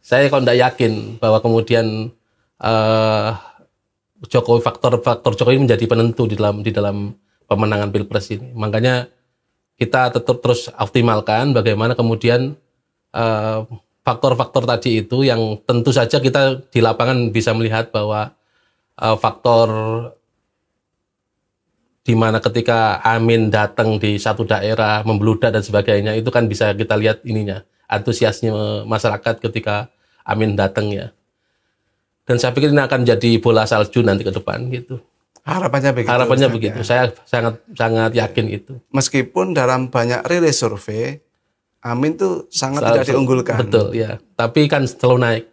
Saya kok tidak yakin bahwa kemudian Jokowi faktor Jokowi menjadi penentu di dalam pemenangan Pilpres ini. Makanya kita tetap terus optimalkan bagaimana kemudian faktor-faktor tadi itu yang tentu saja kita di lapangan bisa melihat bahwa faktor di mana ketika Amin datang di satu daerah membludak dan sebagainya itu kan bisa kita lihat ininya antusiasme masyarakat ketika Amin datang ya. Dan saya pikir ini akan jadi bola salju nanti ke depan gitu. Harapannya begitu. Harapannya begitu. Ya. Saya sangat yakin itu. Meskipun dalam banyak rilis survei Amin tuh sangat tidak diunggulkan. Betul ya. Tapi kan selalu naik.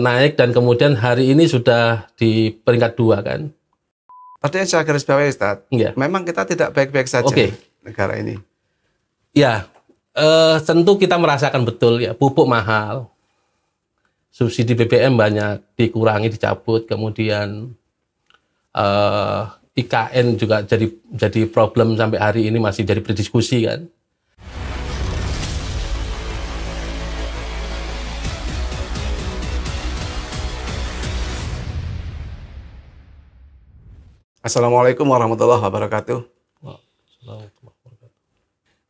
Naik dan kemudian hari ini sudah di peringkat 2 kan. Tadi yang saya garis bawahi Ustaz. Ya. Memang kita tidak baik-baik saja negara ini. Ya. Tentu kita merasakan betul ya pupuk mahal. Subsidi BBM banyak dikurangi, dicabut, kemudian IKN juga jadi problem sampai hari ini masih jadi berdiskusi kan. Assalamualaikum warahmatullahi wabarakatuh.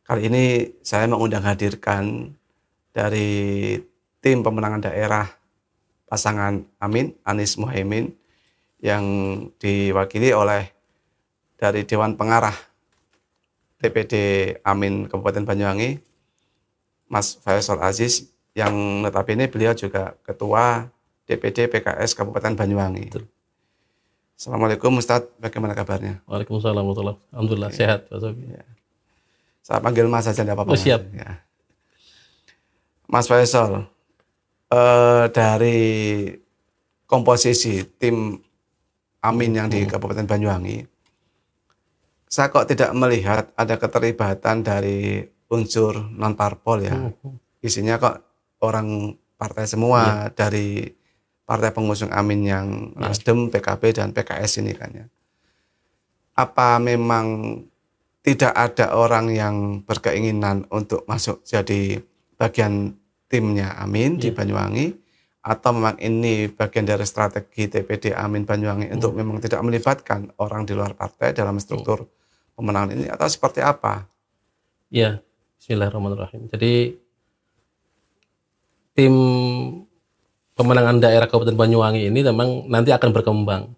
Kali ini saya mengundang hadirkan dari tim pemenangan daerah pasangan Amin, Anies Muhaimin yang diwakili oleh dari Dewan Pengarah DPD Amin Kabupaten Banyuwangi, Mas Faisal Aziz, yang notabene beliau juga Ketua DPD PKS Kabupaten Banyuwangi. Betul. Assalamualaikum Ustadz, bagaimana kabarnya? Waalaikumsalam warahmatullahi wabarakatuh. Alhamdulillah sehat Pak Sobi. Ya. Saya panggil Mas saja tidak apa-apa. Siap. Ya. Mas Faisal, dari komposisi tim Amin yang di Kabupaten Banyuwangi, saya kok tidak melihat ada keterlibatan dari unsur non parpol ya. Isinya kok orang partai semua dari partai pengusung Amin yang Nasdem, PKB dan PKS ini kan ya. Apa memang tidak ada orang yang berkeinginan untuk masuk jadi bagian timnya Amin di Banyuwangi, atau memang ini bagian dari strategi DPD Amin Banyuwangi untuk memang tidak melibatkan orang di luar partai dalam struktur pemenangan ini, atau seperti apa? Ya, bismillahirrahmanirrahim. Jadi tim pemenangan daerah Kabupaten Banyuwangi ini memang nanti akan berkembang.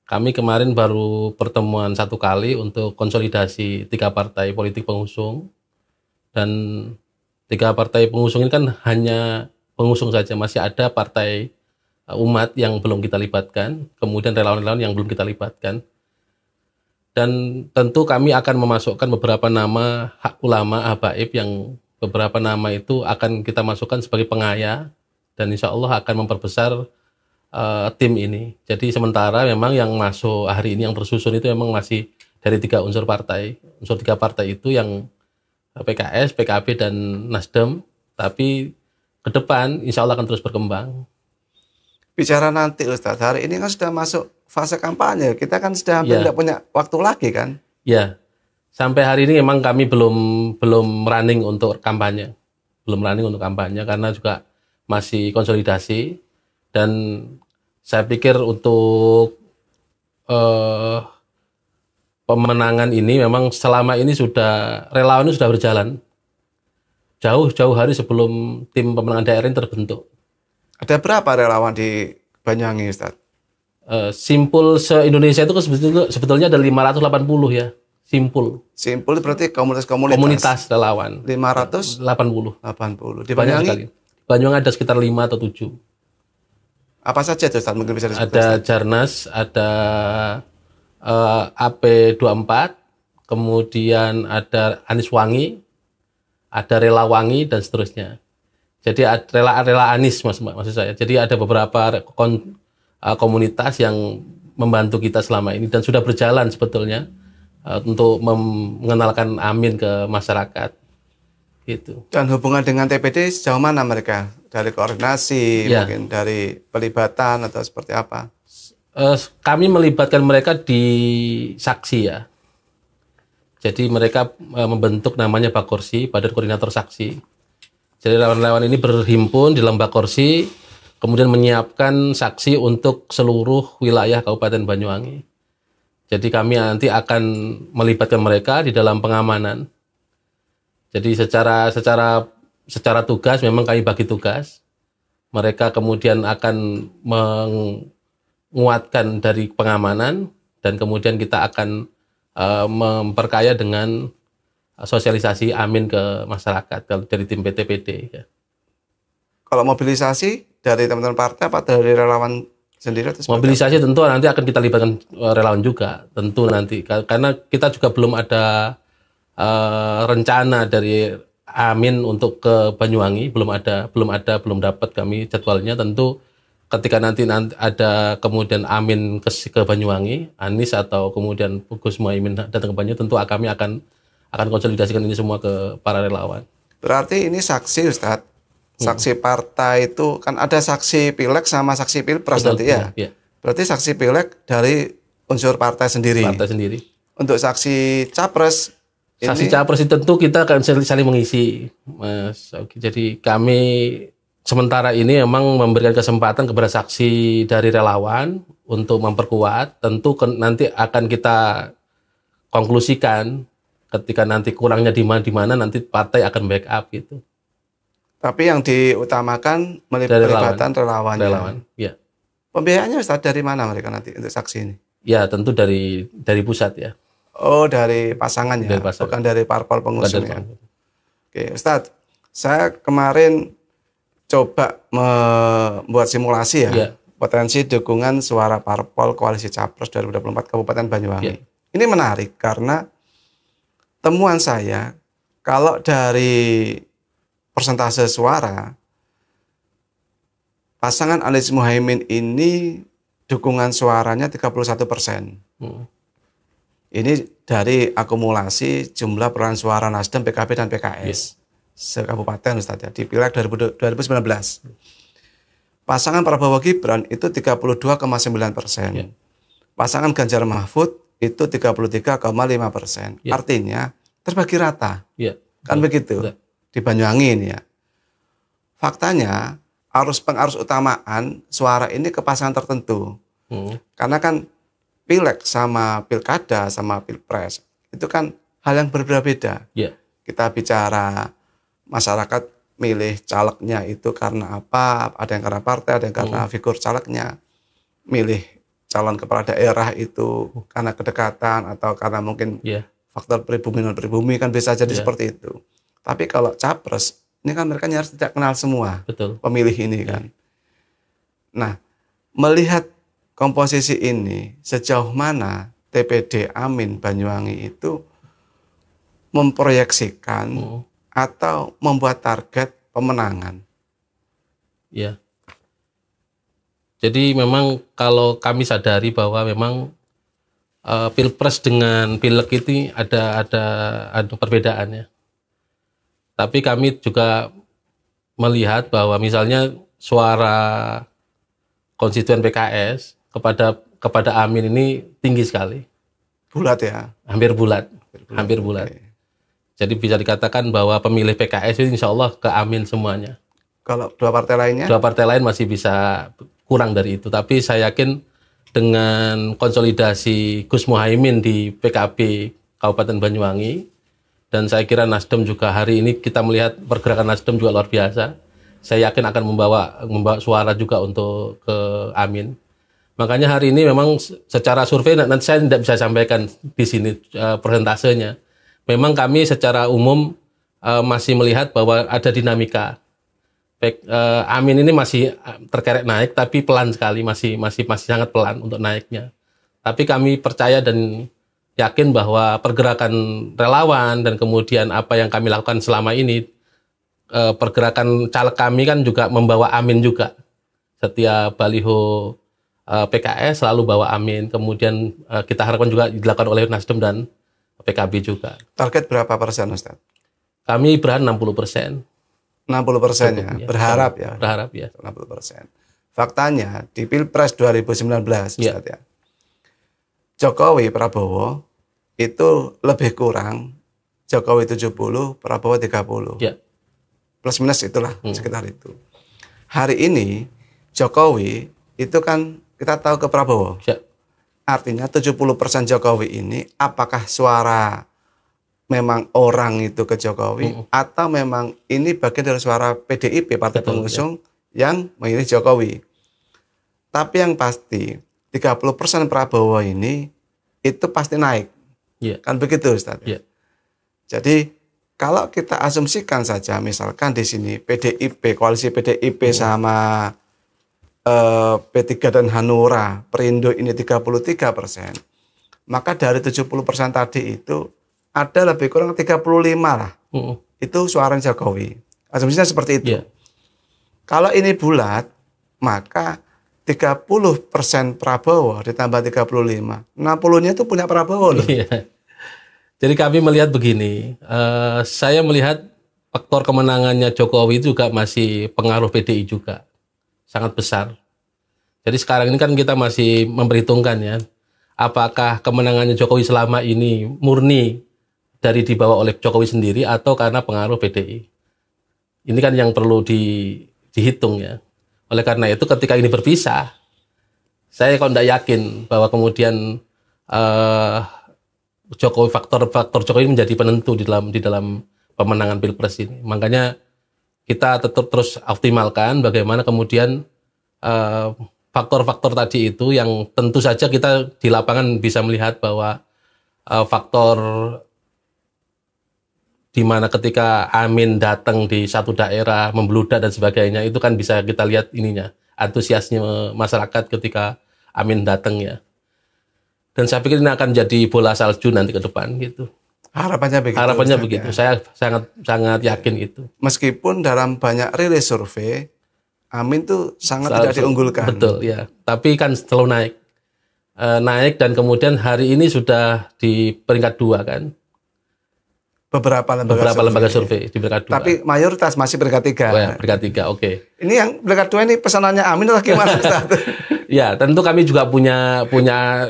Kami kemarin baru pertemuan 1 kali untuk konsolidasi 3 partai politik pengusung, dan 3 partai pengusung ini kan hanya pengusung saja, masih ada partai umat yang belum kita libatkan, kemudian relawan-relawan yang belum kita libatkan. Dan tentu kami akan memasukkan beberapa nama hak ulama habaib yang beberapa nama itu akan kita masukkan sebagai pengaya, dan insya Allah akan memperbesar tim ini. Jadi sementara memang yang masuk hari ini yang tersusun itu memang masih dari 3 unsur partai. Unsur 3 partai itu yang PKS, PKB, dan Nasdem, tapi ke depan insya Allah akan terus berkembang. Bicara nanti Ustadz, hari ini kan sudah masuk fase kampanye, kita kan sudah hampir tidak punya waktu lagi kan? Ya, sampai hari ini memang kami belum running untuk kampanye, karena juga masih konsolidasi, dan saya pikir untuk pemenangan ini memang selama ini relawan sudah berjalan jauh hari sebelum tim pemenangan daerah ini terbentuk. Ada berapa relawan di Banyuwangi, Ustaz? Simpul se-Indonesia itu sebetulnya ada 580 ya. Simpul berarti komunitas relawan. 580. Di Banyuwangi? Banyuwangi ada sekitar 5 atau 7. Apa saja itu, Ustaz? Mungkin bisa disebut. Ada Jarnas, ada AP24, kemudian ada Anies Wangi, ada Rela Wangi, dan seterusnya. Jadi rela Anies maksud saya. Jadi ada beberapa komunitas yang membantu kita selama ini dan sudah berjalan sebetulnya untuk mengenalkan Amin ke masyarakat. Gitu. Dan hubungan dengan TPD sejauh mana mereka? Dari koordinasi, mungkin dari pelibatan atau seperti apa? Kami melibatkan mereka di saksi ya. Jadi mereka membentuk namanya Bakorsi, Badan Koordinator Saksi. Jadi relawan-relawan ini berhimpun di Lembah Korsi, kemudian menyiapkan saksi untuk seluruh wilayah Kabupaten Banyuwangi. Jadi kami nanti akan melibatkan mereka di dalam pengamanan. Jadi secara tugas memang kami bagi tugas. Mereka kemudian akan menguatkan dari pengamanan dan kemudian kita akan memperkaya dengan sosialisasi amin ke masyarakat kalau dari tim PTPD. Ya. Kalau mobilisasi dari teman-teman partai apa dari relawan sendiri? Mobilisasi tentu nanti akan kita libatkan relawan juga, tentu nanti karena kita juga belum ada rencana dari Amin untuk ke Banyuwangi, belum dapat kami jadwalnya. Tentu ketika nanti ada kemudian Amin ke Banyuwangi, Anies atau kemudian Gus Muhaimin datang ke Banyuwangi, tentu kami akan konsolidasikan ini semua ke para relawan. Berarti ini saksi, Ustadz. Saksi partai itu kan ada saksi Pileg sama saksi Pilpres nanti ya. Berarti saksi Pileg dari unsur partai sendiri. Partai sendiri. Untuk saksi Capres saksi Capres itu tentu kita akan saling mengisi, Mas. Jadi kami sementara ini memang memberikan kesempatan kepada saksi dari relawan untuk memperkuat. Tentu nanti akan kita konklusikan ketika nanti kurangnya di mana nanti partai akan backup gitu. Tapi yang diutamakan pelibatan relawan. Ya. Pembiayaannya Ustaz dari mana mereka nanti untuk saksi ini? Ya tentu dari pusat ya. Oh dari pasangan ya, bukan dari parpol pengusung ya. Oke Ustaz, saya kemarin coba membuat simulasi ya. Potensi dukungan suara parpol koalisi Capres 2024 Kabupaten Banyuwangi. Ini menarik karena temuan saya kalau dari persentase suara pasangan Anies Muhaimin ini dukungan suaranya 31%. Ini dari akumulasi jumlah perolehan suara Nasdem, PKB dan PKS se-kabupaten Ustaz ya, di Pileg 2019. Pasangan Prabowo Gibran itu 32,9%. Pasangan Ganjar Mahfud itu 33,5%. Artinya terbagi rata. Kan begitu. Di Banyuwangi ini ya. Faktanya pengarus utamaan suara ini ke pasangan tertentu. Karena kan Pileg sama Pilkada sama Pilpres itu kan hal yang berbeda-beda. Kita bicara masyarakat milih calegnya itu karena apa? Ada yang karena partai, ada yang karena figur calegnya. Milih calon kepala daerah itu karena kedekatan atau karena mungkin faktor pribumi non pribumi kan bisa jadi seperti itu. Tapi kalau Capres, ini kan mereka nyaris tidak kenal semua pemilih ini kan. Nah, melihat komposisi ini, sejauh mana TPD Amin Banyuwangi itu memproyeksikan atau membuat target pemenangan? Ya. Jadi memang kalau kami sadari bahwa memang Pilpres dengan Pileg itu ada perbedaannya. Tapi kami juga melihat bahwa misalnya suara konstituen PKS kepada Amin ini tinggi sekali. Bulat ya? Hampir bulat. Jadi bisa dikatakan bahwa pemilih PKS itu insya Allah ke Amin semuanya. Kalau dua partai lainnya? Dua partai lain masih bisa kurang dari itu. Tapi saya yakin dengan konsolidasi Gus Muhaimin di PKB Kabupaten Banyuwangi, dan saya kira Nasdem juga hari ini kita melihat pergerakan Nasdem juga luar biasa. Saya yakin akan membawa suara juga untuk ke Amin. Makanya hari ini memang secara survei nanti saya tidak bisa sampaikan di sini persentasenya. Memang kami secara umum masih melihat bahwa ada dinamika. Amin ini masih terkerek naik tapi pelan sekali, masih sangat pelan untuk naiknya. Tapi kami percaya dan yakin bahwa pergerakan relawan dan kemudian apa yang kami lakukan selama ini, pergerakan caleg kami kan juga membawa Amin juga. Setiap baliho PKS selalu bawa Amin. Kemudian kita harapkan juga dilakukan oleh Nasdem dan PKB juga. Target berapa persen Ustaz? Kami berharap 60%. 60% ya? Berharap ya? Berharap ya. 60%. Faktanya di Pilpres 2019 Ustaz ya. Jokowi Prabowo itu lebih kurang Jokowi 70, Prabowo 30. plus minus itulah sekitar itu. Hari ini Jokowi itu kan kita tahu ke Prabowo. Ya. Artinya 70% Jokowi ini apakah suara memang orang itu ke Jokowi atau memang ini bagian dari suara PDIP partai pengusung yang memilih Jokowi. Tapi yang pasti 30% Prabowo ini itu pasti naik. Ya. Kan begitu Ustaz. Ya. Jadi kalau kita asumsikan saja misalkan di sini PDIP, koalisi PDIP sama P3 dan Hanura, Perindo ini 33%, maka dari 70% tadi itu ada lebih kurang 35 lah. Itu suara Jokowi. Asumsinya seperti itu. Yeah. Kalau ini bulat, maka 30% Prabowo ditambah 35. 60-nya itu punya Prabowo loh. Yeah. Jadi kami melihat begini, saya melihat faktor kemenangannya Jokowi juga masih pengaruh PDI juga. Sangat besar. Jadi sekarang ini kan kita masih memperhitungkan ya, apakah kemenangannya Jokowi selama ini murni dari dibawa oleh Jokowi sendiri atau karena pengaruh PDI. Ini kan yang perlu dihitung ya. Oleh karena itu ketika ini berpisah, saya kok tidak yakin bahwa kemudian Jokowi faktor Jokowi menjadi penentu di dalam pemenangan Pilpres ini. Makanya kita tetap terus optimalkan bagaimana kemudian faktor-faktor tadi itu yang tentu saja kita di lapangan bisa melihat bahwa faktor di mana ketika Amin datang di satu daerah membludak dan sebagainya itu kan bisa kita lihat ininya antusiasme masyarakat ketika Amin datang ya. Dan saya pikir ini akan jadi bola salju nanti ke depan gitu. Harapannya begitu. Harapannya begitu. Ya. Saya sangat yakin itu. Meskipun dalam banyak rilis survei Amin tuh sangat tidak diunggulkan. Betul ya. Tapi kan selalu naik. Naik dan kemudian hari ini sudah di peringkat 2 kan. Beberapa lembaga survei di peringkat 2. Tapi mayoritas masih peringkat 3. Oh ya, peringkat 3. Oke. Ini yang peringkat 2 ini pesanannya Amin atau gimana Ustaz? Ya, tentu kami juga punya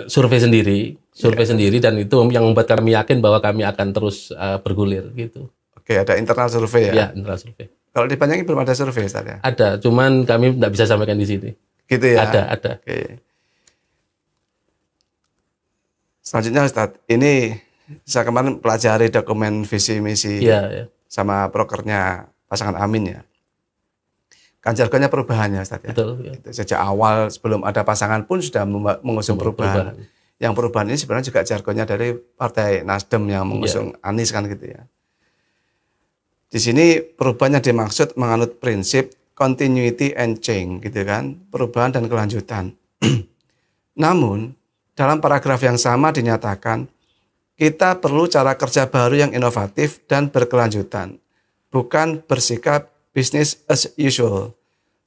survei sendiri. Sendiri dan itu yang membuat kami yakin bahwa kami akan terus bergulir gitu. Oke, ada internal survei ya? Ya, internal survei. Kalau di Banyuwangi belum ada survei Ustaz ya? Ada, cuman kami tidak bisa sampaikan di sini. Gitu ya? Ada. Oke. Selanjutnya Ustaz, ini saya kemarin pelajari dokumen visi misi sama prokernya pasangan Amin ya. Kan jargonnya perubahannya Ustaz ya. Betul. Ya. Sejak awal sebelum ada pasangan pun sudah mengusung perubahan. Yang perubahan ini sebenarnya juga jargonnya dari Partai Nasdem yang mengusung Anies kan gitu ya. Di sini perubahan yang dimaksud menganut prinsip continuity and change gitu kan, perubahan dan kelanjutan. Namun dalam paragraf yang sama dinyatakan kita perlu cara kerja baru yang inovatif dan berkelanjutan, bukan bersikap business as usual,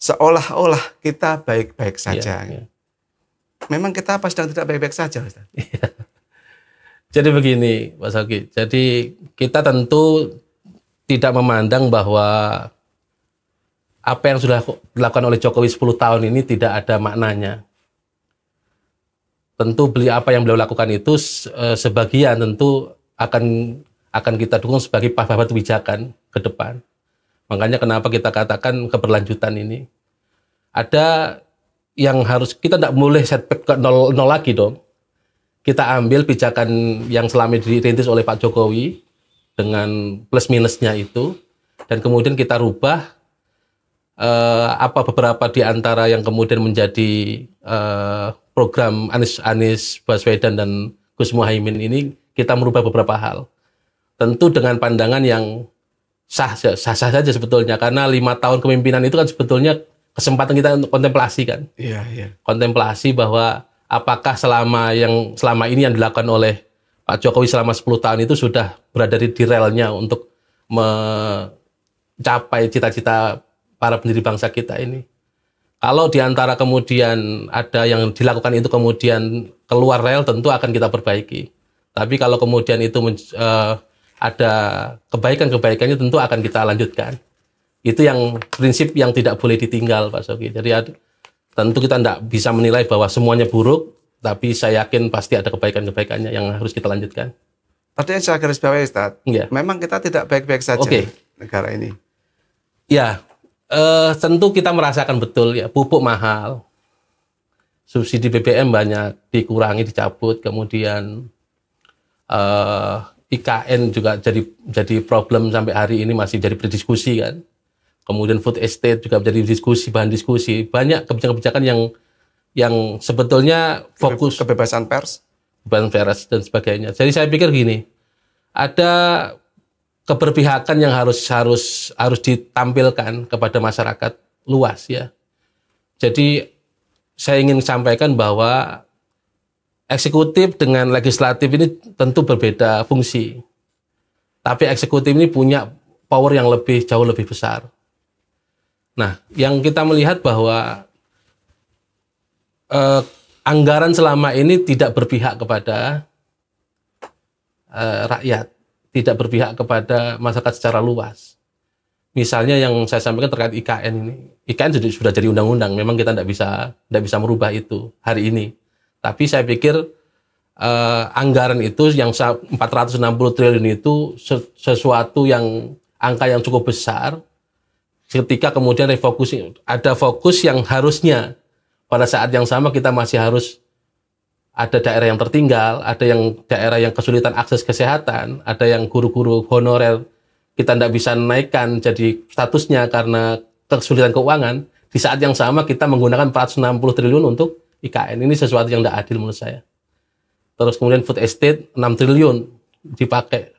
seolah-olah kita baik-baik saja. Memang kita apa sedang tidak baik-baik saja, Ustaz? Jadi begini, Pak Sauki. Jadi kita tentu tidak memandang bahwa apa yang sudah dilakukan oleh Jokowi 10 tahun ini tidak ada maknanya. Tentu apa yang beliau lakukan itu sebagian tentu akan kita dukung sebagai pahlawan kebijakan ke depan. Makanya kenapa kita katakan keberlanjutan ini. Ada yang harus, kita tidak boleh setback ke nol lagi dong. Kita ambil pijakan yang selama dirintis oleh Pak Jokowi dengan plus minusnya itu, dan kemudian kita rubah apa beberapa di antara yang kemudian menjadi program Anies Baswedan dan Gus Muhaimin ini, kita merubah beberapa hal. Tentu dengan pandangan yang sah saja sebetulnya, karena 5 tahun kepemimpinan itu kan sebetulnya kesempatan kita untuk kontemplasi kan. Iya. Kontemplasi bahwa apakah selama ini yang dilakukan oleh Pak Jokowi selama 10 tahun itu sudah berada di relnya untuk mencapai cita-cita para pendiri bangsa kita ini. Kalau diantara kemudian ada yang dilakukan itu kemudian keluar rel, tentu akan kita perbaiki. Tapi kalau kemudian itu ada kebaikan-kebaikannya, tentu akan kita lanjutkan. Itu yang prinsip yang tidak boleh ditinggal, Pak Sauki. Jadi tentu kita tidak bisa menilai bahwa semuanya buruk, tapi saya yakin pasti ada kebaikan-kebaikannya yang harus kita lanjutkan. Tadi yang saya garis bawahi, Ustaz, memang kita tidak baik-baik saja negara ini. Ya, tentu kita merasakan betul ya, pupuk mahal, subsidi BBM banyak dikurangi, dicabut, kemudian IKN juga jadi problem sampai hari ini masih jadi berdiskusi kan. Kemudian food estate juga menjadi diskusi, bahan diskusi. Banyak kebijakan-kebijakan yang sebetulnya fokus kebebasan pers, dan sebagainya. Jadi saya pikir gini, ada keberpihakan yang harus ditampilkan kepada masyarakat luas ya. Jadi saya ingin sampaikan bahwa eksekutif dengan legislatif ini tentu berbeda fungsi. Tapi eksekutif ini punya power yang jauh lebih besar. Nah, yang kita melihat bahwa anggaran selama ini tidak berpihak kepada rakyat, tidak berpihak kepada masyarakat secara luas. Misalnya yang saya sampaikan terkait IKN ini, IKN sudah jadi undang-undang. Memang kita tidak bisa merubah itu hari ini. Tapi saya pikir anggaran itu yang 460 triliun itu sesuatu yang angka yang cukup besar. Ketika kemudian ada fokus yang harusnya pada saat yang sama kita masih harus ada daerah yang tertinggal, ada yang daerah yang kesulitan akses kesehatan, ada yang guru-guru honorer kita tidak bisa naikkan jadi statusnya karena kesulitan keuangan. Di saat yang sama kita menggunakan 460 triliun untuk IKN. Ini sesuatu yang tidak adil menurut saya. Terus kemudian food estate 6 triliun dipakai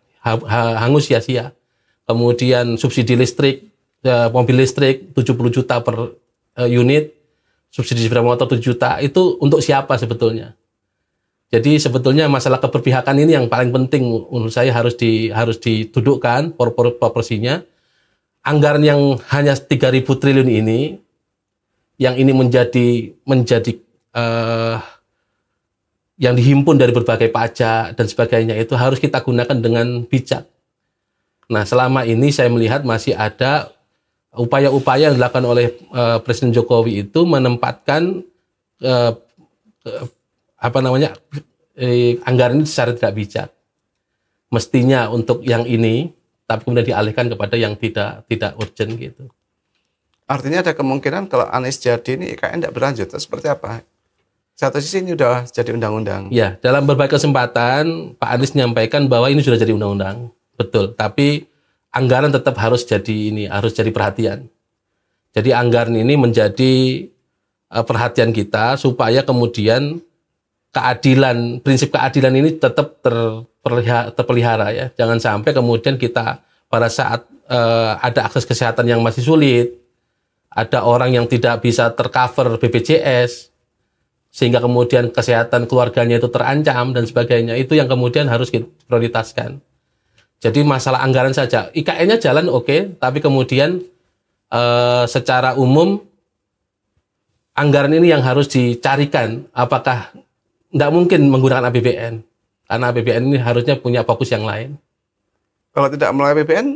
hangus sia-sia. Kemudian subsidi listrik, mobil listrik 70 juta per unit, subsidi sepeda motor 7 juta, itu untuk siapa sebetulnya? Jadi sebetulnya masalah keberpihakan ini yang paling penting menurut saya harus didudukkan proporsinya. Anggaran yang hanya 3.000 triliun ini, yang ini menjadi yang dihimpun dari berbagai pajak dan sebagainya, itu harus kita gunakan dengan bijak. Nah, selama ini saya melihat masih ada upaya-upaya yang dilakukan oleh Presiden Jokowi itu menempatkan anggaran ini secara tidak bijak. Mestinya untuk yang ini, tapi kemudian dialihkan kepada yang tidak urgent gitu. Artinya ada kemungkinan kalau Anies jadi ini IKN tidak berlanjut, terus seperti apa? Satu sisi ini sudah jadi undang-undang. Ya, dalam berbagai kesempatan Pak Anies menyampaikan bahwa ini sudah jadi undang-undang. Betul, tapi anggaran tetap harus jadi perhatian. Jadi anggaran ini menjadi perhatian kita supaya kemudian prinsip keadilan ini tetap terpelihara ya. Jangan sampai kemudian kita pada saat ada akses kesehatan yang masih sulit, ada orang yang tidak bisa tercover BPJS, sehingga kemudian kesehatan keluarganya itu terancam dan sebagainya, itu yang kemudian harus kita prioritaskan. Jadi masalah anggaran saja, IKN-nya jalan oke, tapi kemudian secara umum anggaran ini yang harus dicarikan, apakah tidak mungkin menggunakan APBN, karena APBN ini harusnya punya fokus yang lain. Kalau tidak melalui APBN,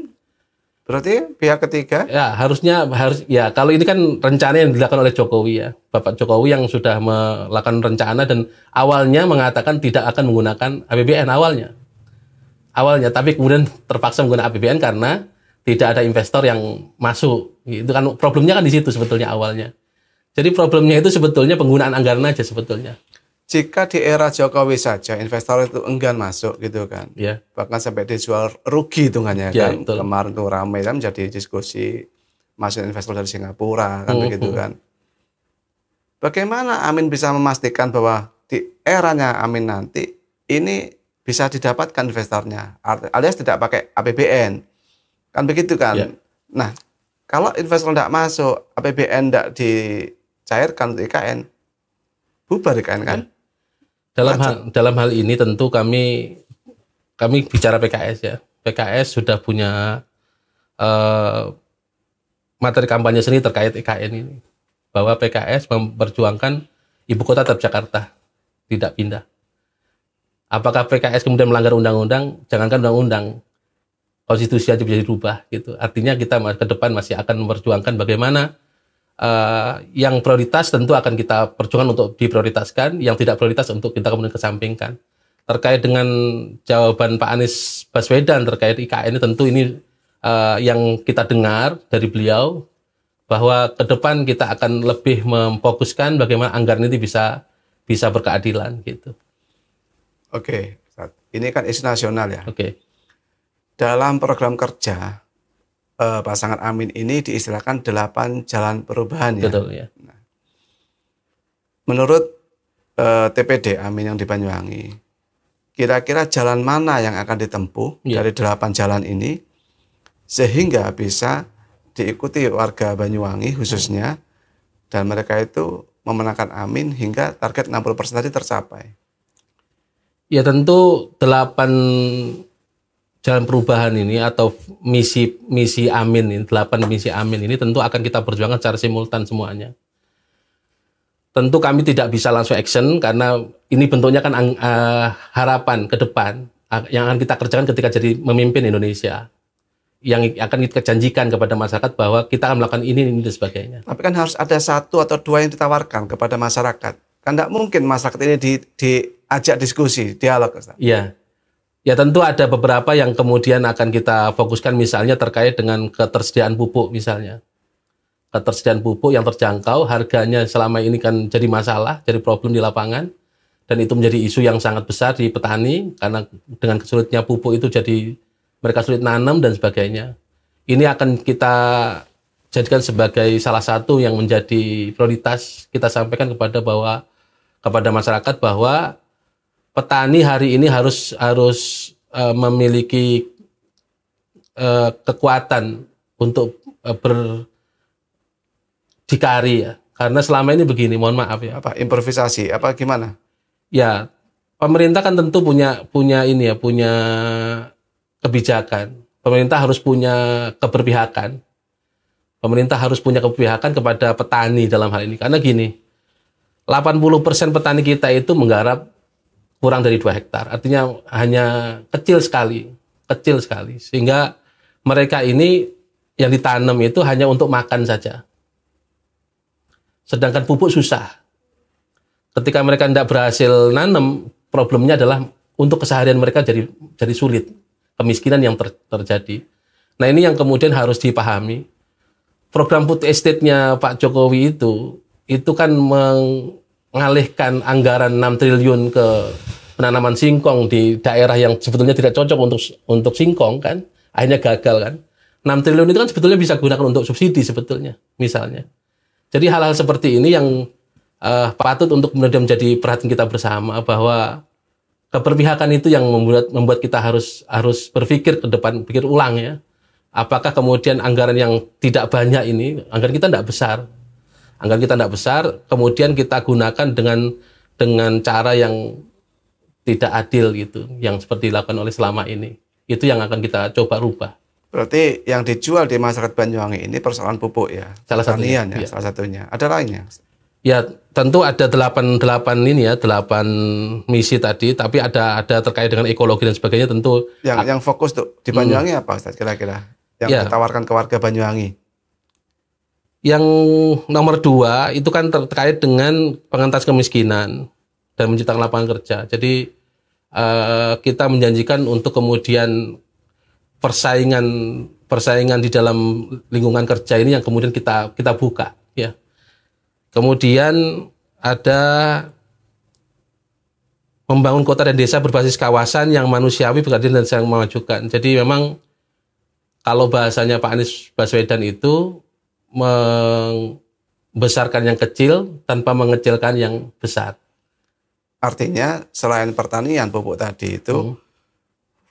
berarti pihak ketiga? Ya harus ya, kalau ini kan rencana yang dilakukan oleh Jokowi ya, Bapak Jokowi yang sudah melakukan rencana dan awalnya mengatakan tidak akan menggunakan APBN awalnya, tapi kemudian terpaksa menggunakan APBN karena tidak ada investor yang masuk. Itu kan problemnya kan di situ sebetulnya awalnya. Jadi problemnya itu sebetulnya penggunaan anggaran aja sebetulnya. Jika di era Jokowi saja investor itu enggan masuk gitu kan, ya. Bahkan sampai dijual rugi hitungannya ya, kan. Betul. Kemarin tuh ramai kan jadi diskusi masuk investor dari Singapura kan begitu kan. Bagaimana Amin bisa memastikan bahwa di eranya Amin nanti ini bisa didapatkan investornya, alias tidak pakai APBN, kan begitu kan? Ya. Nah, kalau investor tidak masuk, APBN tidak dicairkan untuk IKN, bubar IKN kan? Dalam hal ini tentu kami bicara PKS ya. PKS sudah punya materi kampanye sendiri terkait IKN ini. Bahwa PKS memperjuangkan ibu kota tetap Jakarta, tidak pindah. Apakah PKS kemudian melanggar undang-undang? Jangankan undang-undang, konstitusi aja bisa dirubah gitu. Artinya kita ke depan masih akan memperjuangkan bagaimana yang prioritas tentu akan kita perjuangkan untuk diprioritaskan, yang tidak prioritas untuk kita kemudian kesampingkan. Terkait dengan jawaban Pak Anies Baswedan terkait IKN ini tentu ini yang kita dengar dari beliau bahwa ke depan kita akan lebih memfokuskan bagaimana anggaran ini bisa berkeadilan gitu. Oke, Ustadz. Ini kan isu nasional ya. Oke. Dalam program kerja pasangan Amin ini diistilahkan 8 jalan perubahan ya. Betul ya. Menurut TPD Amin yang di Banyuwangi, kira-kira jalan mana yang akan ditempuh dari 8 jalan ini sehingga bisa diikuti warga Banyuwangi khususnya, dan mereka itu memenangkan Amin hingga target 60% tadi tercapai? Ya tentu 8 jalan perubahan ini atau misi Amin ini, 8 misi Amin ini tentu akan kita perjuangkan secara simultan semuanya. Tentu kami tidak bisa langsung action karena ini bentuknya kan harapan ke depan yang akan kita kerjakan ketika jadi memimpin Indonesia. Yang akan kita janjikan kepada masyarakat bahwa kita akan melakukan ini dan sebagainya. Tapi kan harus ada 1 atau 2 yang ditawarkan kepada masyarakat. Kan tidak mungkin masyarakat ini diajak diskusi, dialog. Iya. Ya tentu ada beberapa yang kemudian akan kita fokuskan, misalnya terkait dengan ketersediaan pupuk misalnya. Ketersediaan pupuk yang terjangkau, harganya selama ini kan jadi masalah, jadi problem di lapangan. Dan itu menjadi isu yang sangat besar di petani, karena dengan kesulitnya pupuk itu jadi mereka sulit nanam dan sebagainya. Ini akan kita jadikan sebagai salah satu yang menjadi prioritas kita sampaikan kepada masyarakat bahwa petani hari ini harus memiliki kekuatan untuk berdikari ya. Karena selama ini begini, mohon maaf ya. Apa improvisasi? Apa gimana? Ya, pemerintah kan tentu punya kebijakan. Pemerintah harus punya keberpihakan. Pemerintah harus punya keberpihakan kepada petani dalam hal ini. Karena gini, 80% petani kita itu menggarap kurang dari 2 hektar. Artinya hanya kecil sekali. Sehingga mereka ini yang ditanam itu hanya untuk makan saja. Sedangkan pupuk susah. Ketika mereka tidak berhasil nanam, problemnya adalah untuk keseharian mereka jadi sulit. Kemiskinan yang terjadi. Nah ini yang kemudian harus dipahami. Program food estate-nya Pak Jokowi itu kan mengalihkan anggaran 6 triliun ke penanaman singkong di daerah yang sebetulnya tidak cocok untuk singkong kan. Akhirnya gagal kan. 6 triliun itu kan sebetulnya bisa digunakan untuk subsidi sebetulnya misalnya. Jadi hal-hal seperti ini yang patut untuk kemudian menjadi perhatian kita bersama, bahwa keberpihakan itu yang membuat kita harus berpikir ke depan, pikir ulang ya. Apakah kemudian anggaran yang tidak banyak ini, anggaran kita tidak besar, kemudian kita gunakan dengan cara yang tidak adil gitu, yang seperti dilakukan oleh selama ini. Itu yang akan kita coba rubah. Berarti yang dijual di masyarakat Banyuwangi ini persoalan pupuk ya, salah satunya. Salah satunya. Ada lainnya? Ya tentu ada 8 misi tadi, tapi ada terkait dengan ekologi dan sebagainya tentu. Yang fokus tuh di Banyuwangi apa Ustaz kira-kira? Yang ditawarkan ke warga Banyuwangi? Yang nomor 2 itu kan terkait dengan pengentas kemiskinan dan menciptakan lapangan kerja. Jadi kita menjanjikan untuk kemudian persaingan di dalam lingkungan kerja ini yang kemudian kita buka ya. Kemudian ada membangun kota dan desa berbasis kawasan yang manusiawi, berkeadilan dan saling memajukan. Jadi memang kalau bahasanya Pak Anies Baswedan itu membesarkan yang kecil tanpa mengecilkan yang besar. Artinya selain pertanian pupuk tadi itu,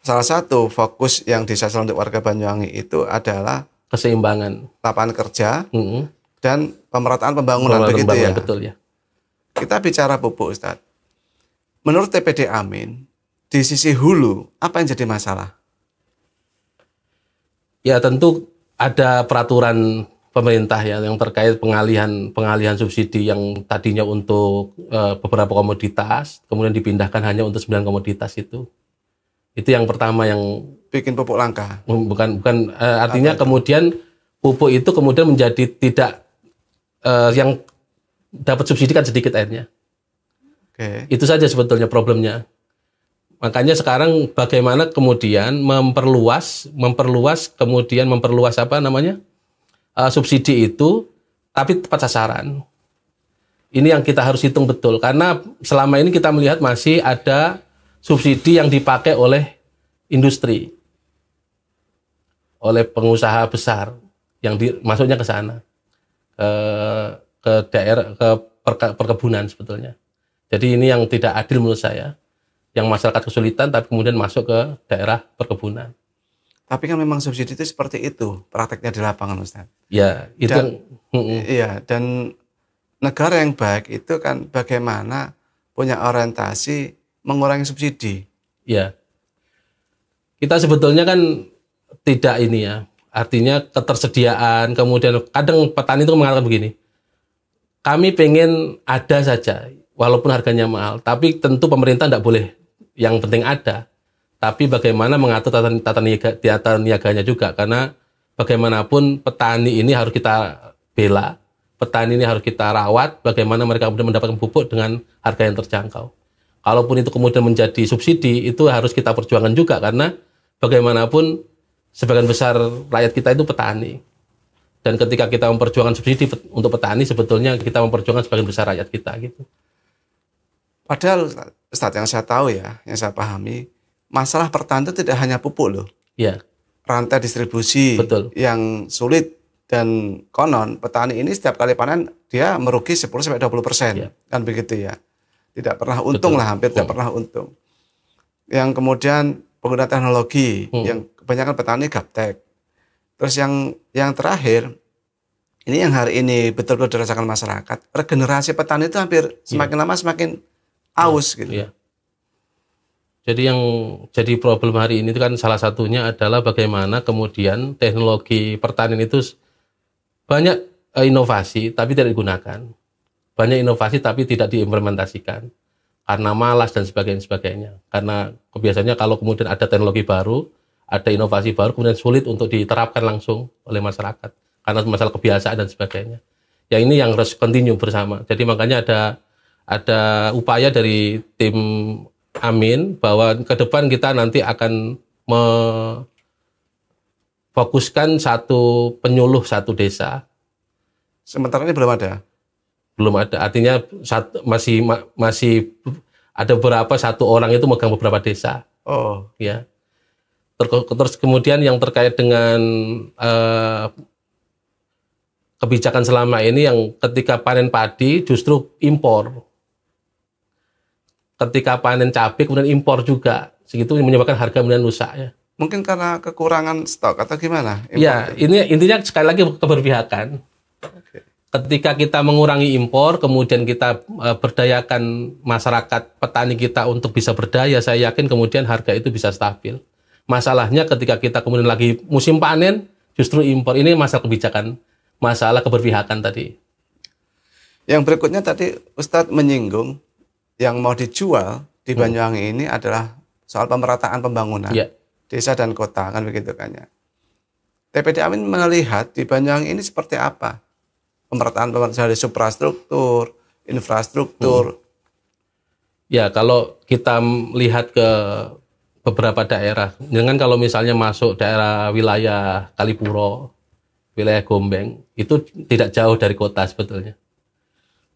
salah satu fokus yang disasar untuk warga Banyuwangi itu adalah keseimbangan lapangan kerja dan pemerataan pembangunan begitu ya. Betul ya. Kita bicara pupuk Ustaz. Menurut TPD Amin, di sisi hulu apa yang jadi masalah? Ya tentu ada peraturan pemerintah ya yang terkait pengalihan subsidi yang tadinya untuk beberapa komoditas, kemudian dipindahkan hanya untuk 9 komoditas itu. Itu yang pertama yang bikin pupuk langka. Bukan artinya kemudian pupuk itu kemudian menjadi tidak yang dapat subsidi kan sedikit akhirnya. Oke. Itu saja sebetulnya problemnya. Makanya sekarang bagaimana kemudian memperluas apa namanya subsidi itu, tapi tepat sasaran. Ini yang kita harus hitung betul, karena selama ini kita melihat masih ada subsidi yang dipakai oleh industri, oleh pengusaha besar yang masuknya ke sana, ke daerah, ke perkebunan sebetulnya. Jadi ini yang tidak adil menurut saya, yang masyarakat kesulitan tapi kemudian masuk ke daerah perkebunan. Tapi kan memang subsidi itu seperti itu prakteknya di lapangan, Ustaz. Ya, itu Dan, iya, dan negara yang baik itu kan bagaimana punya orientasi mengurangi subsidi. Ya, kita sebetulnya kan tidak ini ya, artinya ketersediaan, kemudian kadang petani itu mengatakan begini, kami pengen ada saja, walaupun harganya mahal, tapi tentu pemerintah tidak boleh, yang penting ada. Tapi bagaimana mengatur tata niaganya juga, karena bagaimanapun petani ini harus kita bela, petani ini harus kita rawat, bagaimana mereka kemudian mendapatkan pupuk dengan harga yang terjangkau. Kalaupun itu kemudian menjadi subsidi, itu harus kita perjuangkan juga, karena bagaimanapun sebagian besar rakyat kita itu petani. Dan ketika kita memperjuangkan subsidi untuk petani, sebetulnya kita memperjuangkan sebagian besar rakyat kita gitu. Padahal Ustadz, yang saya tahu ya, yang saya pahami, masalah pertanian itu tidak hanya pupuk loh. Ya. Rantai distribusi Betul. yang sulit, dan konon petani ini setiap kali panen dia merugi 10-20%. Ya. Kan begitu ya. Tidak pernah untung. Betul. Lah, hampir tidak pernah untung. Yang kemudian penggunaan teknologi, yang kebanyakan petani gaptek. Terus yang terakhir, ini yang hari ini betul-betul dirasakan masyarakat, regenerasi petani itu hampir semakin lama semakin aus gitu. Iya. Jadi yang jadi problem hari ini itu kan salah satunya adalah bagaimana kemudian teknologi pertanian itu banyak inovasi tapi tidak digunakan. Banyak inovasi tapi tidak diimplementasikan. Karena malas dan sebagainya. Karena biasanya kalau kemudian ada teknologi baru, ada inovasi baru, kemudian sulit untuk diterapkan langsung oleh masyarakat. Karena masalah kebiasaan dan sebagainya. Ya ini yang harus continue bersama. Jadi makanya ada upaya dari tim Amin bahwa ke depan kita nanti akan memfokuskan satu penyuluh satu desa. Sementara ini belum ada. Belum ada. Artinya masih ada beberapa, satu orang itu megang beberapa desa. Oh, ya. Terus kemudian yang terkait dengan kebijakan selama ini yang ketika panen padi justru impor. Ketika panen cabai kemudian impor juga. Segitu menyebabkan harga kemudian rusak ya. Mungkin karena kekurangan stok atau gimana? Ya, ini intinya sekali lagi keberpihakan. Okay. Ketika kita mengurangi impor, kemudian kita berdayakan masyarakat petani kita untuk bisa berdaya, saya yakin kemudian harga itu bisa stabil. Masalahnya ketika kita kemudian lagi musim panen, justru impor. Ini masalah kebijakan, masalah keberpihakan tadi. Yang berikutnya tadi Ustadz menyinggung, yang mau dijual di Banyuwangi ini adalah soal pemerataan pembangunan desa dan kota, kan begitu kan ya. TPD Amin melihat di Banyuwangi ini seperti apa? Pemerataan dari suprastruktur, infrastruktur. Ya, kalau kita lihat ke beberapa daerah, dengan kalau misalnya masuk daerah wilayah Kalipuro, wilayah Gombeng, itu tidak jauh dari kota sebetulnya.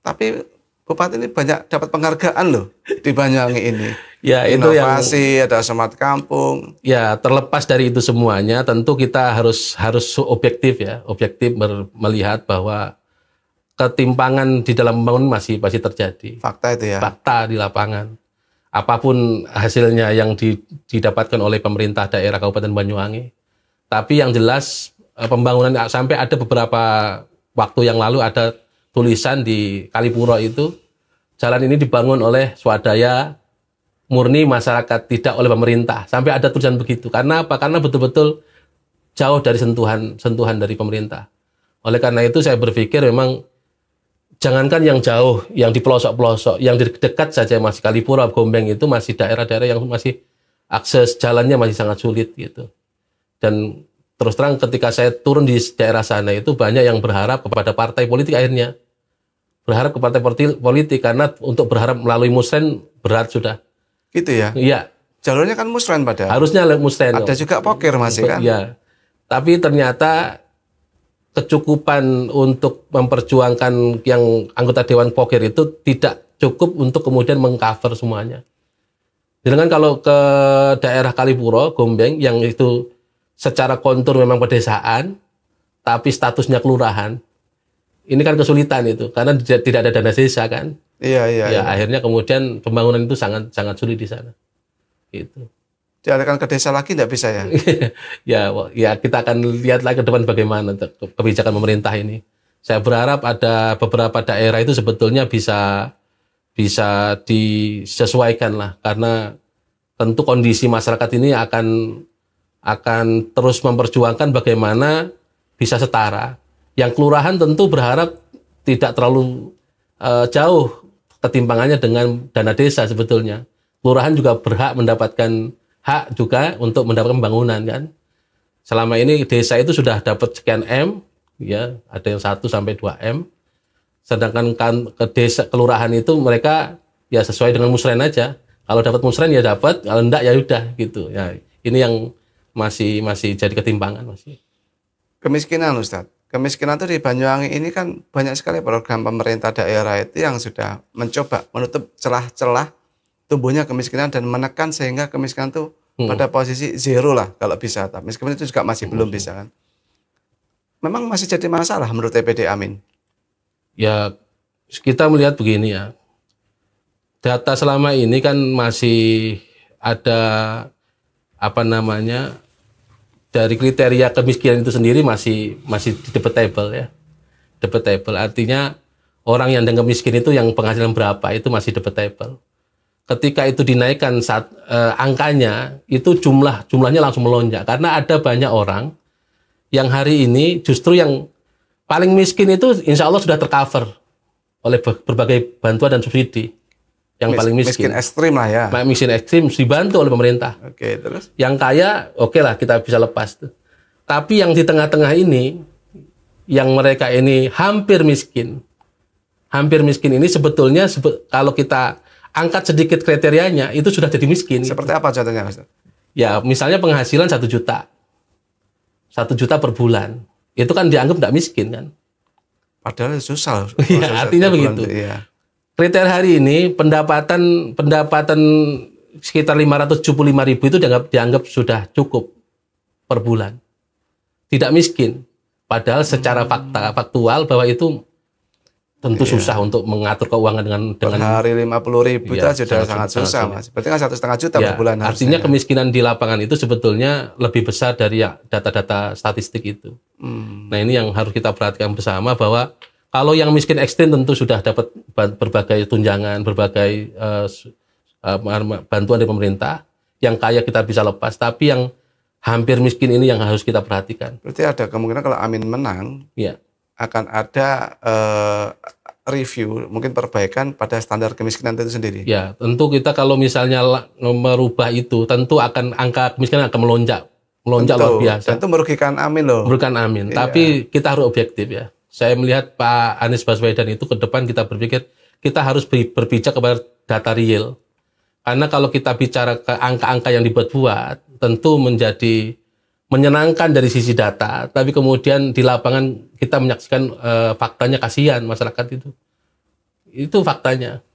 Tapi Bupati ini banyak dapat penghargaan loh di Banyuwangi ini. Ya, inovasi, ada smart kampung. Ya, terlepas dari itu semuanya, tentu kita harus objektif ya, objektif melihat bahwa ketimpangan di dalam pembangunan masih terjadi. Fakta itu ya. Fakta di lapangan. Apapun hasilnya yang didapatkan oleh pemerintah daerah Kabupaten Banyuwangi. Tapi yang jelas pembangunan, sampai ada beberapa waktu yang lalu ada tulisan di Kalipuro itu, jalan ini dibangun oleh swadaya murni masyarakat, tidak oleh pemerintah. Sampai ada tulisan begitu. Karena apa? Karena betul-betul jauh dari sentuhan dari pemerintah. Oleh karena itu saya berpikir memang jangankan yang jauh, yang di pelosok-pelosok, yang di dekat saja masih Kalipuro, Gombeng itu masih daerah-daerah yang masih akses jalannya masih sangat sulit gitu. Dan terus terang ketika saya turun di daerah sana itu banyak yang berharap kepada partai politik akhirnya. Berharap ke partai politik karena untuk berharap melalui musren berat sudah. Gitu ya? Iya. jalurnya kan musren padahal. Harusnya musren. Ada juga poker masih kan? Ya. Tapi ternyata kecukupan untuk memperjuangkan yang anggota Dewan Poker itu tidak cukup untuk kemudian mengcover semuanya. Dengan kalau ke daerah Kalipuro, Gombeng, yang itu secara kontur memang pedesaan, tapi statusnya kelurahan, ini kan kesulitan itu, karena tidak ada dana desa kan. Iya. Akhirnya kemudian pembangunan itu sangat sulit di sana. Gitu. Dialihkan ke desa lagi nggak bisa ya? ya kita akan lihat lagi ke depan bagaimana kebijakan pemerintah ini. Saya berharap ada beberapa daerah itu sebetulnya bisa disesuaikan lah, karena tentu kondisi masyarakat ini akan terus memperjuangkan bagaimana bisa setara. Yang kelurahan tentu berharap tidak terlalu jauh ketimpangannya dengan dana desa sebetulnya. Kelurahan juga berhak mendapatkan hak juga untuk mendapatkan pembangunan kan. Selama ini desa itu sudah dapat sekian M, ya ada yang 1 sampai 2 M. Sedangkan kan ke desa kelurahan itu mereka ya sesuai dengan musren aja. Kalau dapat musren ya dapat, kalau enggak ya udah gitu. Ya ini yang masih jadi ketimpangan masih. Kemiskinan Ustadz. Kemiskinan itu di Banyuwangi ini kan banyak sekali program pemerintah daerah itu yang sudah mencoba menutup celah-celah tumbuhnya kemiskinan dan menekan sehingga kemiskinan itu pada posisi zero lah kalau bisa. Tapi meskipun itu juga masih belum bisa kan. Memang masih jadi masalah menurut TPD Amin. Ya kita melihat begini ya. Data selama ini kan masih ada dari kriteria kemiskinan itu sendiri masih debatable ya. Debatable artinya orang yang dianggap miskin itu yang penghasilan berapa itu masih debatable. Ketika itu dinaikkan angkanya itu jumlahnya langsung melonjak karena ada banyak orang yang hari ini justru yang paling miskin itu insya Allah sudah tercover oleh berbagai bantuan dan subsidi. Yang paling miskin ekstrim lah ya. Miskin ekstrim dibantu oleh pemerintah. Oke, terus? Yang kaya oke lah kita bisa lepas tuh. Tapi yang di tengah-tengah ini yang mereka ini hampir miskin ini sebetulnya kalau kita angkat sedikit kriterianya itu sudah jadi miskin. Seperti apa contohnya, Mas? Ya, misalnya penghasilan 1 juta. 1 juta per bulan. Itu kan dianggap tidak miskin kan? Padahal susah. Ya, artinya begitu. Iya. Kriteria hari ini pendapatan sekitar 575.000 itu dianggap sudah cukup per bulan. Tidak miskin. Padahal secara faktual bahwa itu tentu susah untuk mengatur keuangan dengan per hari 50.000 itu sudah sangat susah, Mas. Berarti kan 1,5 juta per bulan. Artinya kemiskinan di lapangan itu sebetulnya lebih besar dari data-data statistik itu. Nah ini yang harus kita perhatikan bersama bahwa kalau yang miskin ekstrim tentu sudah dapat berbagai tunjangan, berbagai bantuan dari pemerintah. Yang kaya kita bisa lepas, tapi yang hampir miskin ini yang harus kita perhatikan. Berarti ada kemungkinan kalau Amin menang, ya, akan ada review, mungkin perbaikan pada standar kemiskinan itu sendiri. Ya, tentu kita kalau misalnya merubah itu, tentu akan angka kemiskinan akan melonjak luar biasa. Tentu merugikan Amin loh. Merugikan Amin, tapi kita harus objektif ya. Saya melihat Pak Anies Baswedan itu ke depan kita berpikir kita harus berpijak kepada data real. Karena kalau kita bicara ke angka-angka yang dibuat-buat, tentu menjadi menyenangkan dari sisi data, tapi kemudian di lapangan kita menyaksikan faktanya kasihan masyarakat itu. Itu faktanya.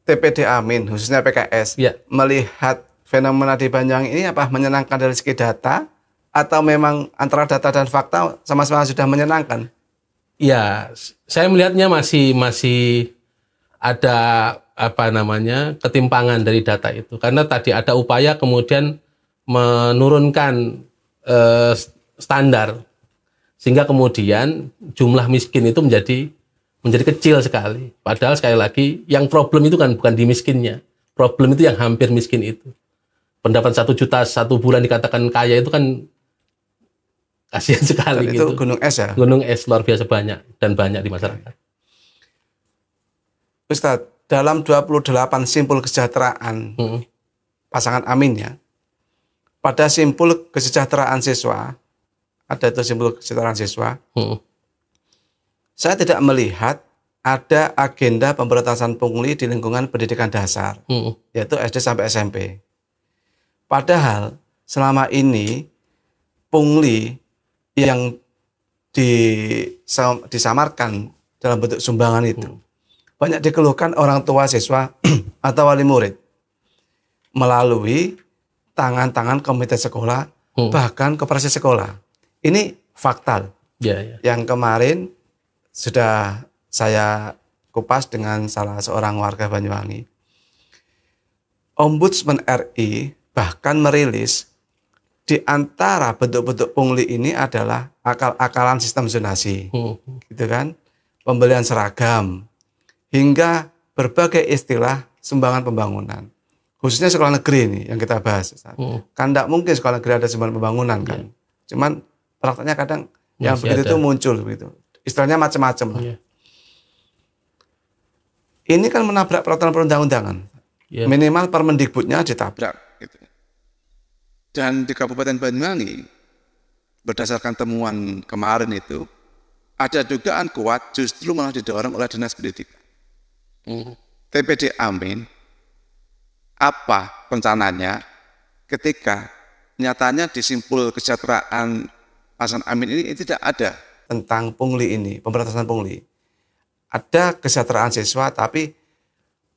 TPD Amin, khususnya PKS, ya, melihat fenomena di Banyuwangi ini apa menyenangkan dari segi data, atau memang antara data dan fakta sama-sama sudah menyenangkan? Ya, saya melihatnya masih ada ketimpangan dari data itu, karena tadi ada upaya kemudian menurunkan standar sehingga kemudian jumlah miskin itu menjadi kecil sekali. Padahal sekali lagi yang problem itu kan bukan di miskinnya, problem itu yang hampir miskin itu. Pendapat 1 juta 1 bulan dikatakan kaya itu kan kasihan sekali. Dan gitu. Itu gunung es ya? Gunung es luar biasa banyak di masyarakat. Ustadz, dalam 28 simpul kesejahteraan pasangan Amin ya, pada simpul kesejahteraan siswa, ada itu simpul kesejahteraan siswa, saya tidak melihat ada agenda pemberantasan pungli di lingkungan pendidikan dasar, yaitu SD sampai SMP. Padahal selama ini pungli yang disamarkan dalam bentuk sumbangan itu banyak dikeluhkan orang tua siswa atau wali murid melalui tangan-tangan komite sekolah, bahkan koperasi sekolah. Ini fakta. Yang kemarin sudah saya kupas dengan salah seorang warga Banyuwangi. Ombudsman RI bahkan merilis di antara bentuk-bentuk pungli ini adalah akal-akalan sistem zonasi, gitu kan, pembelian seragam, hingga berbagai istilah sumbangan pembangunan. Khususnya sekolah negeri ini yang kita bahas. Kan tidak mungkin sekolah negeri ada sumbangan pembangunan kan. Cuman prakteknya kadang yang begitu itu muncul begitu. Istilahnya macam-macam. Ini kan menabrak peraturan perundang-undangan. Minimal Permendikbudnya ditabrak. Gitu. Dan di Kabupaten Banyuwangi, berdasarkan temuan kemarin itu, ada dugaan kuat justru malah didorong oleh Dinas Pendidikan. TPD Amin, apa rencananya ketika nyatanya di simpul kesejahteraan Hasan Amin ini tidak ada tentang pungli ini, pemberantasan pungli. Ada kesejahteraan siswa, tapi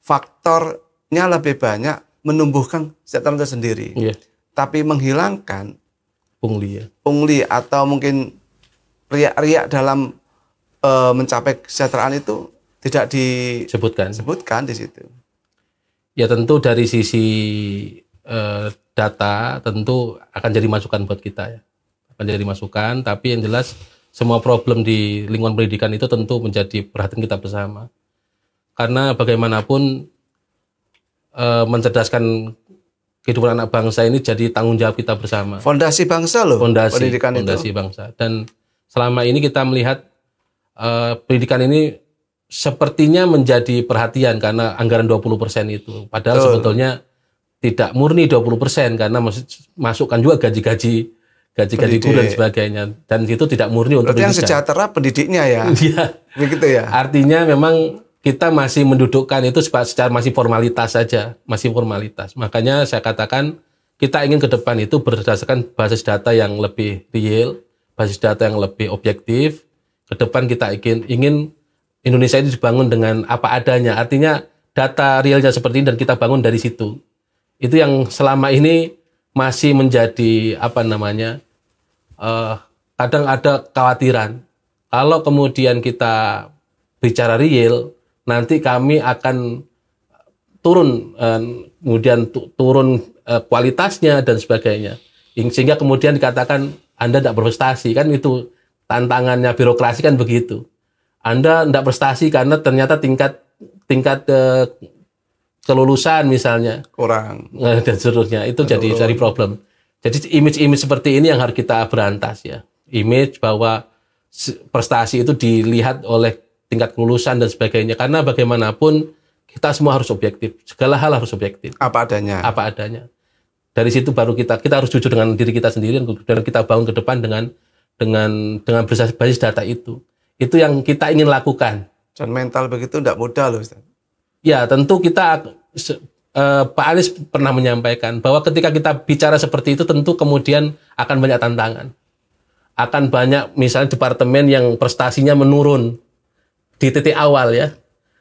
faktornya lebih banyak menumbuhkan kesejahteraan itu sendiri. Tapi menghilangkan pungli atau mungkin riak-riak dalam mencapai kesejahteraan itu tidak disebutkan di situ. Ya tentu dari sisi data tentu akan jadi masukan buat kita ya. Akan jadi masukan, tapi yang jelas semua problem di lingkungan pendidikan itu tentu menjadi perhatian kita bersama. Karena bagaimanapun mencerdaskan kehidupan anak bangsa ini jadi tanggung jawab kita bersama. Fondasi bangsa loh, pendidikan fondasi itu. Bangsa. Dan selama ini kita melihat pendidikan ini sepertinya menjadi perhatian karena anggaran 20% itu. Padahal sebetulnya tidak murni 20% karena masukkan juga gaji-gaji guru dan sebagainya. Dan itu tidak murni untuk pendidikan. Yang sejahtera pendidiknya ya. Begitu ya. Artinya memang kita masih mendudukkan itu secara masih formalitas saja, masih formalitas. Makanya saya katakan kita ingin ke depan itu berdasarkan basis data yang lebih real, basis data yang lebih objektif. Ke depan kita ingin Indonesia itu dibangun dengan apa adanya. Artinya data realnya seperti ini dan kita bangun dari situ. Itu yang selama ini masih menjadi kadang ada kekhawatiran. Kalau kemudian kita bicara real, nanti kami akan turun, kemudian turun kualitasnya dan sebagainya. Sehingga kemudian dikatakan Anda tidak berprestasi, kan itu tantangannya birokrasi kan begitu. Anda tidak prestasi karena ternyata tingkat kelulusan misalnya kurang dan seterusnya. Itu jadi problem. Jadi image-image seperti ini yang harus kita berantas ya. Image bahwa prestasi itu dilihat oleh tingkat kelulusan dan sebagainya. Karena bagaimanapun kita semua harus objektif. Segala hal harus objektif. Apa adanya. Dari situ baru kita harus jujur dengan diri kita sendiri dan kita bangun ke depan dengan basis data itu. Itu yang kita ingin lakukan. Dan mental begitu tidak mudah loh Ustaz. Ya tentu Pak Anies pernah menyampaikan bahwa ketika kita bicara seperti itu tentu kemudian akan banyak tantangan. Akan banyak misalnya departemen yang prestasinya menurun di titik awal ya.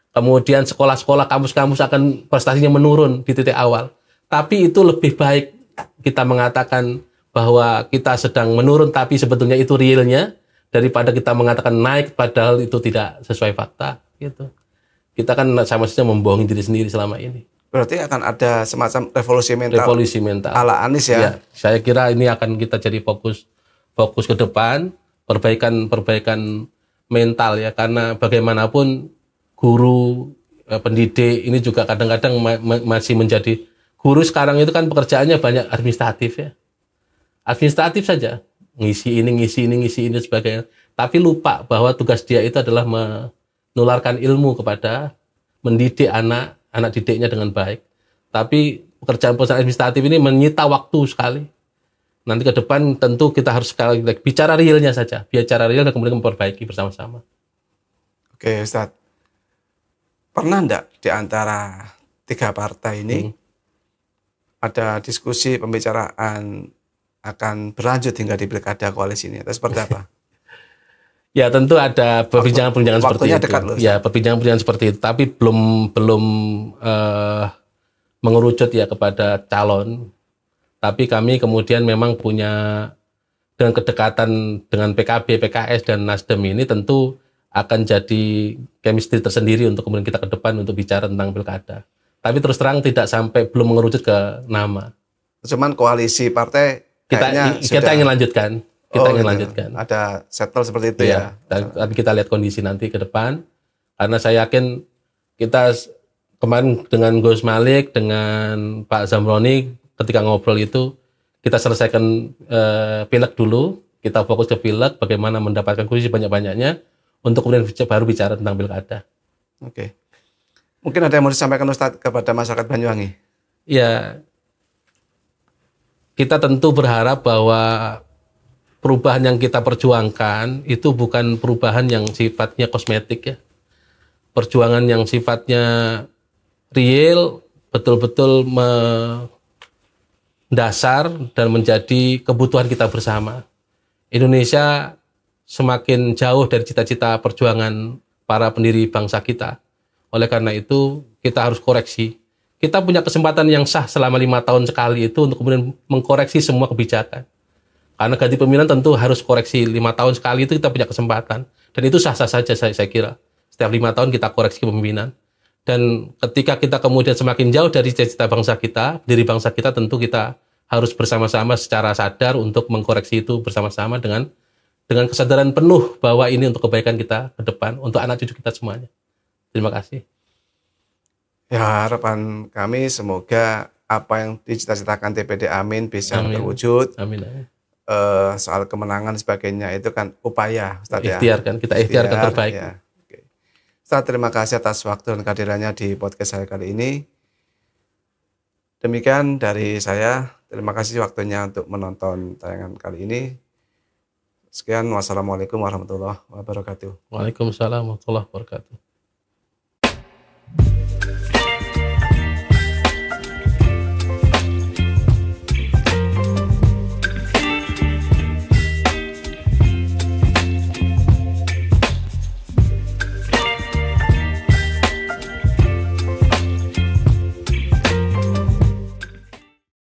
Kemudian sekolah-sekolah, kampus-kampus akan prestasinya menurun di titik awal. Tapi itu lebih baik kita mengatakan bahwa kita sedang menurun tapi sebetulnya itu realnya daripada kita mengatakan naik padahal itu tidak sesuai fakta gitu. Kita kan sama saja membohongi diri sendiri selama ini. Berarti akan ada semacam revolusi mental ala Anies ya? Ya, saya kira ini akan kita jadi fokus ke depan, perbaikan mental ya, karena bagaimanapun guru, pendidik ini juga kadang-kadang masih menjadi guru sekarang itu kan pekerjaannya banyak administratif ya. Administratif saja, ngisi ini sebagainya. Tapi lupa bahwa tugas dia itu adalah menularkan ilmu kepada mendidik anak didiknya dengan baik. Tapi pekerjaan administratif ini menyita waktu sekali. Nanti ke depan tentu kita harus sekali lagi bicara realnya saja. Bicara real dan kemudian memperbaiki bersama-sama. Oke Ustadz. Pernah enggak di antara 3 partai ini ada diskusi pembicaraan akan berlanjut hingga di pilkada koalisi ini, atau seperti apa? Ya tentu ada perbincangan-perbincangan seperti Waktunya itu. dekat loh, Ya perbincangan-perbincangan seperti itu, tapi belum mengerucut ya kepada calon. Tapi kami kemudian memang punya dengan kedekatan dengan PKB, PKS dan Nasdem ini tentu akan jadi chemistry tersendiri untuk kemudian kita ke depan untuk bicara tentang pilkada. Tapi terus terang tidak sampai belum mengerucut ke nama. Cuman koalisi partai kayaknya Kita ingin lanjutkan. Kita ingin gitu. lanjutkan. Ada settle seperti itu ya. Tapi kita lihat kondisi nanti ke depan. Karena saya yakin kita kemarin dengan Gus Malik, dengan Pak Zamroni ketika ngobrol itu kita selesaikan pileg dulu. Kita fokus ke pileg, bagaimana mendapatkan kursi banyak-banyaknya untuk kemudian baru bicara tentang pilkada. Oke. Mungkin ada yang mau disampaikan Ustadz kepada masyarakat Banyuwangi? Ya, kita tentu berharap bahwa perubahan yang kita perjuangkan itu bukan perubahan yang sifatnya kosmetik ya. Perjuangan yang sifatnya real, betul-betul mendasar dan menjadi kebutuhan kita bersama. Indonesia semakin jauh dari cita-cita perjuangan para pendiri bangsa kita. Oleh karena itu, kita harus koreksi. Kita punya kesempatan yang sah selama 5 tahun sekali itu untuk kemudian mengkoreksi semua kebijakan. Karena ganti pemilihan tentu harus koreksi 5 tahun sekali itu kita punya kesempatan. Dan itu sah-sah saja saya kira. Setiap 5 tahun kita koreksi kepemimpinan. Dan ketika kita kemudian semakin jauh dari cita-cita bangsa kita, pendiri bangsa kita tentu kita harus bersama-sama secara sadar untuk mengkoreksi itu bersama-sama dengan kesadaran penuh bahwa ini untuk kebaikan kita ke depan, untuk anak cucu kita semuanya. Terima kasih. Ya, harapan kami semoga apa yang dicita-citakan TPD Amin bisa terwujud. Amin. Amin. Soal kemenangan sebagainya itu kan upaya, Ustaz, ya. Ikhtiarkan, kita ikhtiarkan terbaik. Ya. Oke. Ustaz, terima kasih atas waktu dan kehadirannya di podcast saya kali ini. Demikian dari saya. Terima kasih waktunya untuk menonton tayangan kali ini. Sekian, wassalamualaikum warahmatullahi wabarakatuh. Waalaikumsalam warahmatullahi wabarakatuh.